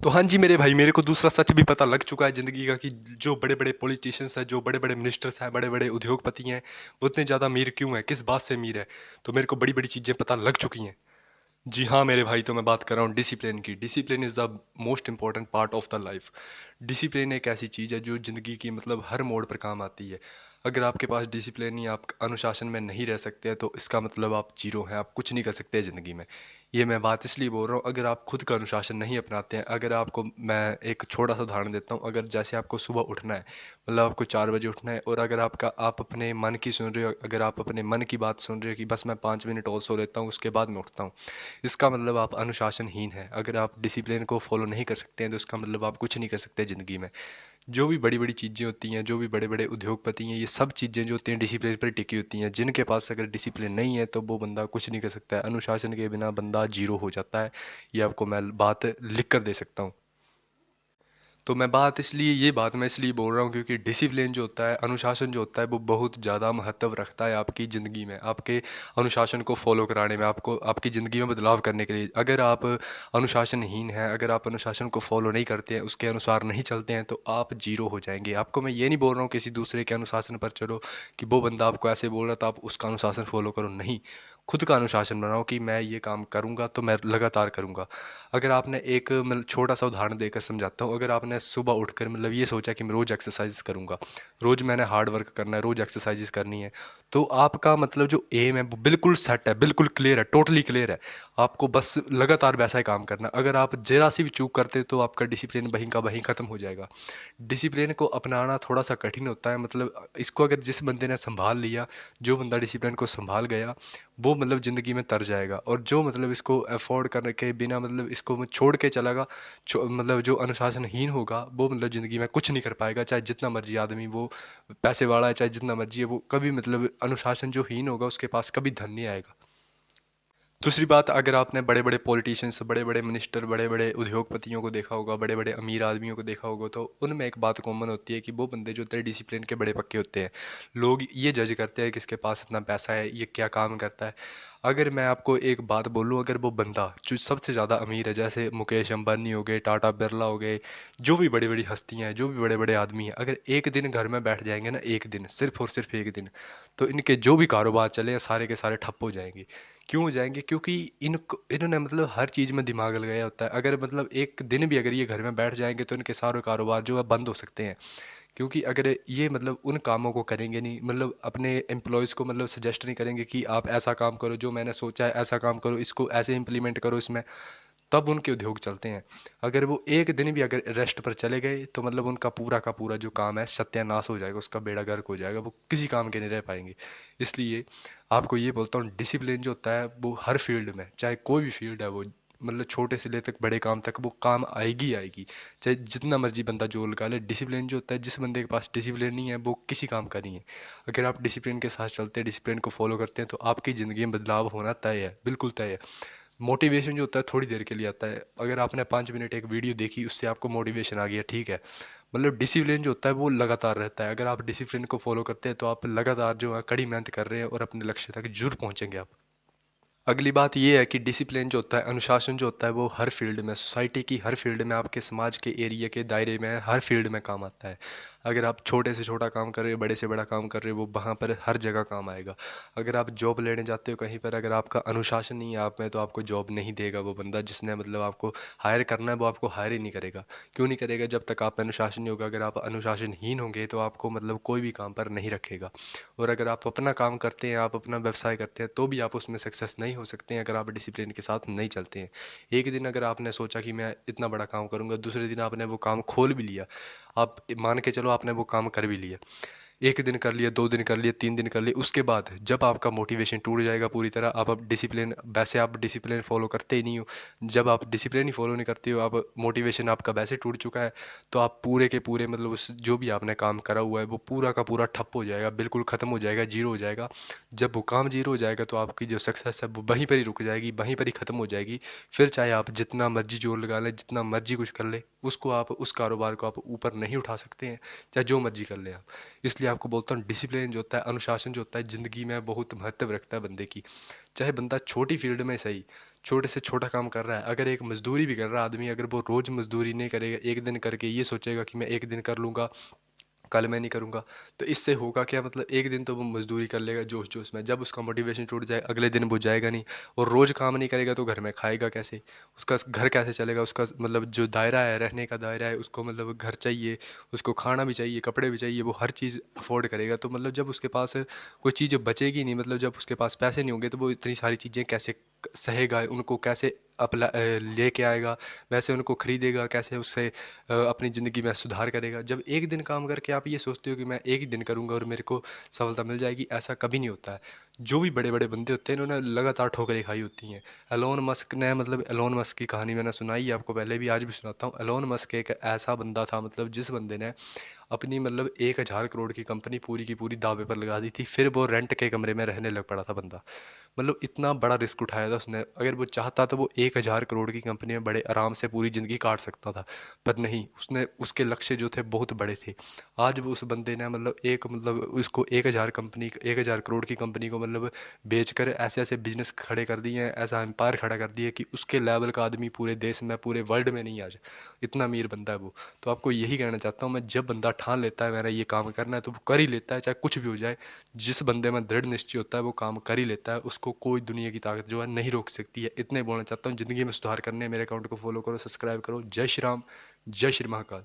तो हाँ जी मेरे भाई, मेरे को दूसरा सच भी पता लग चुका है ज़िंदगी का कि जो बड़े-बड़े पॉलिटिशियंस हैं, जो बड़े-बड़े मिनिस्टर्स हैं, बड़े-बड़े उद्योगपति हैं, वो इतने ज़्यादा अमीर क्यों हैं? किस बात से अमीर हैं? तो मेरे को बड़ी-बड़ी चीज़ें पता लग चुकी हैं। जी हाँ मेरे भाई, तो मैं बात कर रहा हूँ डिसिप्लिन की। Discipline is the most important part of the life. Discipline एक ऐसी चीज़ है जो ज़िंदगी की मतलब हर मोड़ पर काम आती है। अगर आपके पास डिसिप्लिन या आप अनुशासन में नहीं रह सकते हैं तो इसका मतलब आप जीरो हैं, आप कुछ नहीं कर सकते ज़िंदगी में। ये मैं बात इसलिए बोल रहा हूँ, अगर आप खुद का अनुशासन नहीं अपनाते हैं, अगर आपको मैं एक छोटा सा उदाहरण देता हूँ, अगर जैसे आपको सुबह उठना है, मतलब आपको 4 बजे उठना है, और अगर आप अपने मन की सुन रहे हो, अगर आप अपने मन की बात सुन रहे हो कि बस मैं 5 मिनट और सो लेता हूँ उसके बाद मैं उठता हूँ, इसका मतलब आप अनुशासनहीन हैं। अगर आप डिसिप्लिन को फॉलो नहीं कर सकते हैं तो इसका मतलब आप कुछ नहीं कर सकते ज़िंदगी में। जो भी बड़ी-बड़ी चीज़ें होती हैं, जो भी बड़े-बड़े उद्योगपति हैं, ये सब चीज़ें जो होती हैं डिसिप्लिन पर टिकी होती हैं। जिनके पास अगर डिसिप्लिन नहीं है तो वो बंदा कुछ नहीं कर सकता है। अनुशासन के बिना बंदा ज़ीरो हो जाता है। ये आपको मैं बात लिख कर दे सकता हूँ। तो ये बात मैं इसलिए बोल रहा हूँ क्योंकि डिसिप्लिन जो होता है, अनुशासन जो होता है, वो बहुत ज़्यादा महत्व रखता है आपकी ज़िंदगी में, आपके अनुशासन को फॉलो कराने में, आपको आपकी ज़िंदगी में बदलाव करने के लिए। अगर आप अनुशासनहीन हैं, अगर आप अनुशासन को फॉलो नहीं करते हैं, उसके अनुसार नहीं चलते हैं, तो आप जीरो हो जाएंगे। आपको मैं ये नहीं बोल रहा हूँ किसी दूसरे के अनुशासन पर चलो, कि वो बंदा आपको ऐसे बोल रहा था आप उसका अनुशासन फॉलो करो, नहीं। खुद का अनुशासन बनाओ कि मैं ये काम करूँगा तो मैं लगातार करूँगा। अगर आपने एक मतलब छोटा सा उदाहरण देकर समझाता हूँ, अगर आपने सुबह उठकर मतलब ये सोचा कि मैं रोज़ एक्सरसाइज करूँगा, रोज़ मैंने हार्ड वर्क करना है, रोज़ एक्सरसाइज करनी है, तो आपका मतलब जो एम है वो बिल्कुल सेट है, बिल्कुल क्लियर है, टोटली क्लियर है। आपको बस लगातार वैसा ही काम करना है। अगर आप जरा सी भी चूक करते तो आपका डिसिप्लिन वहीं का वहीं ख़त्म हो जाएगा। डिसिप्लिन को अपनाना थोड़ा सा कठिन होता है, मतलब इसको अगर जिस बंदे ने संभाल लिया, जो बंदा डिसिप्लिन को संभाल गया, वो मतलब ज़िंदगी में तर जाएगा। और जो मतलब इसको अफोर्ड करने के बिना मतलब इसको वो छोड़ के चलेगा, मतलब जो अनुशासनहीन होगा वो मतलब ज़िंदगी में कुछ नहीं कर पाएगा, चाहे जितना मर्जी आदमी वो पैसे वाला है, चाहे जितना मर्जी है, वो कभी मतलब अनुशासन जो हीन होगा उसके पास कभी धन नहीं आएगा। दूसरी बात, अगर आपने बड़े बड़े पॉलिटिशियंस, बड़े बड़े मिनिस्टर, बड़े बड़े उद्योगपतियों को देखा होगा, बड़े बड़े अमीर आदमियों को देखा होगा, तो उनमें एक बात कॉमन होती है कि वो बंदे जो होते हैं डिसिप्लिन के बड़े पक्के होते हैं। लोग ये जज करते हैं कि इसके पास इतना पैसा है, ये क्या काम करता है। अगर मैं आपको एक बात बोलूँ, अगर वो बंदा जो सबसे ज़्यादा अमीर है, जैसे मुकेश अंबानी हो गए, टाटा बिरला हो गए, जो भी बड़ी बड़ी हस्तियाँ हैं, जो भी बड़े बड़े आदमी हैं, अगर एक दिन घर में बैठ जाएंगे ना, एक दिन, सिर्फ और सिर्फ एक दिन, तो इनके जो भी कारोबार चले हैं सारे के सारे ठप्प हो जाएंगे। क्यों हो जाएंगे? क्योंकि इन्होंने मतलब हर चीज़ में दिमाग लगाया होता है। अगर मतलब एक दिन भी अगर ये घर में बैठ जाएंगे तो इनके सारे कारोबार जो है बंद हो सकते हैं। क्योंकि अगर ये मतलब उन कामों को करेंगे नहीं, मतलब अपने एम्प्लॉयज़ को मतलब सजेस्ट नहीं करेंगे कि आप ऐसा काम करो, जो मैंने सोचा है ऐसा काम करो, इसको ऐसे इम्प्लीमेंट करो इसमें, तब उनके उद्योग चलते हैं। अगर वो एक दिन भी अगर रेस्ट पर चले गए तो मतलब उनका पूरा का पूरा जो काम है सत्यानाश हो जाएगा, उसका बेड़ा गर्क हो जाएगा, वो किसी काम के नहीं रह पाएंगे। इसलिए आपको ये बोलता हूँ, डिसिप्लिन जो होता है वो हर फील्ड में, चाहे कोई भी फील्ड है वो, मतलब छोटे से ले तक बड़े काम तक, वो काम आएगी ही आएगी। चाहे जितना मर्जी बंदा जोर लगा ले, डिसिप्लिन जो होता है, जिस बंदे के पास डिसिप्लिन नहीं है वो किसी काम का नहीं है। अगर आप डिसिप्लिन के साथ चलते हैं, डिसिप्लिन को फॉलो करते हैं, तो आपकी ज़िंदगी में बदलाव होना तय है, बिल्कुल तय है। मोटिवेशन जो होता है थोड़ी देर के लिए आता है। अगर आपने 5 मिनट एक वीडियो देखी, उससे आपको मोटिवेशन आ गया, ठीक है। मतलब डिसिप्लिन जो होता है वो लगातार रहता है। अगर आप डिसिप्लिन को फॉलो करते हैं तो आप लगातार जो है कड़ी मेहनत कर रहे हैं और अपने लक्ष्य तक जरूर पहुंचेंगे आप। अगली बात ये है कि डिसिप्लिन जो होता है, अनुशासन जो होता है, वो हर फील्ड में, सोसाइटी की हर फील्ड में, आपके समाज के एरिया के दायरे में, हर फील्ड में काम आता है। अगर आप छोटे से छोटा काम कर रहे हो, बड़े से बड़ा काम कर रहे हो, वो वहाँ पर हर जगह काम आएगा। अगर आप जॉब लेने जाते हो कहीं पर, अगर आपका अनुशासन नहीं है आप में, तो आपको जॉब नहीं देगा वो बंदा जिसने मतलब आपको हायर करना है, वो आपको हायर ही नहीं करेगा। क्यों नहीं करेगा? जब तक आप अनुशासन नहीं होगा। अगर आप अनुशासनहीन होंगे तो आपको मतलब कोई भी काम पर नहीं रखेगा। और अगर आप अपना काम करते हैं, आप अपना व्यवसाय करते हैं, तो भी आप उसमें सक्सेस नहीं हो सकते हैं अगर आप डिसिप्लिन के साथ नहीं चलते हैं। एक दिन अगर आपने सोचा कि मैं इतना बड़ा काम करूंगा, दूसरे दिन आपने वो काम खोल भी लिया, आप मान के चलो आपने वो काम कर भी लिया, एक दिन कर लिया, 2 दिन कर लिया, 3 दिन कर लिया, उसके बाद जब आपका मोटिवेशन टूट जाएगा पूरी तरह, आप अब डिसिप्लिन, वैसे आप डिसिप्लिन फॉलो करते ही नहीं हो, जब आप डिसिप्लिन ही फॉलो नहीं करते हो, आप मोटिवेशन आपका वैसे टूट चुका है, तो आप पूरे के पूरे मतलब उस जो भी आपने काम करा हुआ है वो पूरा का पूरा ठप हो जाएगा, बिल्कुल ख़त्म हो जाएगा, जीरो हो जाएगा। जब वो काम जीरो हो जाएगा तो आपकी जो सक्सेस है वो वहीं पर ही रुक जाएगी, वहीं पर ही ख़त्म हो जाएगी। फिर चाहे आप जितना मर्जी जोर लगा लें, जितना मर्जी कुछ कर ले, उसको आप, उस कारोबार को आप ऊपर नहीं उठा सकते हैं, चाहे जो मर्जी कर ले आप। इसलिए आपको बोलता हूँ, डिसिप्लिन जो होता है, अनुशासन जो होता है, ज़िंदगी में बहुत महत्व रखता है बंदे की। चाहे बंदा छोटी फील्ड में सही, छोटे से छोटा काम कर रहा है, अगर एक मज़दूरी भी कर रहा है आदमी, अगर वो रोज़ मज़दूरी नहीं करेगा, एक दिन करके ये सोचेगा कि मैं एक दिन कर लूँगा, कल मैं नहीं करूँगा, तो इससे होगा क्या, मतलब एक दिन तो वो मज़दूरी कर लेगा जोश-जोश में, जब उसका मोटिवेशन टूट जाए, अगले दिन वो जाएगा नहीं, और रोज़ काम नहीं करेगा तो घर में खाएगा कैसे? उसका घर कैसे चलेगा? उसका मतलब जो दायरा है, रहने का दायरा है, उसको मतलब घर चाहिए, उसको खाना भी चाहिए, कपड़े भी चाहिए, वो हर चीज़ अफ़ोर्ड करेगा। तो मतलब जब उसके पास कोई चीज़ बचेगी नहीं, मतलब जब उसके पास पैसे नहीं होंगे, तो वो इतनी सारी चीज़ें कैसे सहेगा, उनको कैसे लेके आएगा, वैसे उनको खरीदेगा कैसे, उससे अपनी ज़िंदगी में सुधार करेगा। जब एक दिन काम करके आप ये सोचते हो कि मैं एक ही दिन करूँगा और मेरे को सफलता मिल जाएगी, ऐसा कभी नहीं होता है। जो भी बड़े बड़े बंदे होते हैं, इन्होंने लगातार ठोकरें खाई होती हैं। एलोन मस्क ने, मतलब एलोन मस्क की कहानी मैंने सुनाई है आपको पहले भी, आज भी सुनाता हूँ। एलोन मस्क एक ऐसा बंदा था, मतलब जिस बंदे ने अपनी मतलब 1,000 करोड़ की कंपनी पूरी की पूरी दावे पर लगा दी थी, फिर वो रेंट के कमरे में रहने लग पड़ा था बंदा। मतलब इतना बड़ा रिस्क उठाया था उसने, अगर वो चाहता तो वो 1,000 करोड़ की कंपनी में बड़े आराम से पूरी ज़िंदगी काट सकता था, पर नहीं, उसने, उसके लक्ष्य जो थे बहुत बड़े थे। आज वो उस बंदे ने मतलब उसको 1,000 करोड़ की कंपनी को मतलब बेच कर ऐसे ऐसे बिजनेस खड़े कर दिए हैं, ऐसा एम्पायर खड़ा कर दिया है कि उसके लेवल का आदमी पूरे देश में, पूरे वर्ल्ड में नहीं आज, इतना अमीर बंदा है वो। तो आपको यही कहना चाहता हूँ मैं, जब बंदा ठान लेता है मेरा ये काम करना है, तो वो कर ही लेता है, चाहे कुछ भी हो जाए। जिस बंदे में दृढ़ निश्चय होता है वो काम कर ही लेता है, उसको कोई दुनिया की ताकत जो है नहीं रोक सकती है। इतने बोलना चाहता हूँ, ज़िंदगी में सुधार करने मेरे अकाउंट को फॉलो करो, सब्सक्राइब करो। जय श्री राम, जय श्री महाकाल।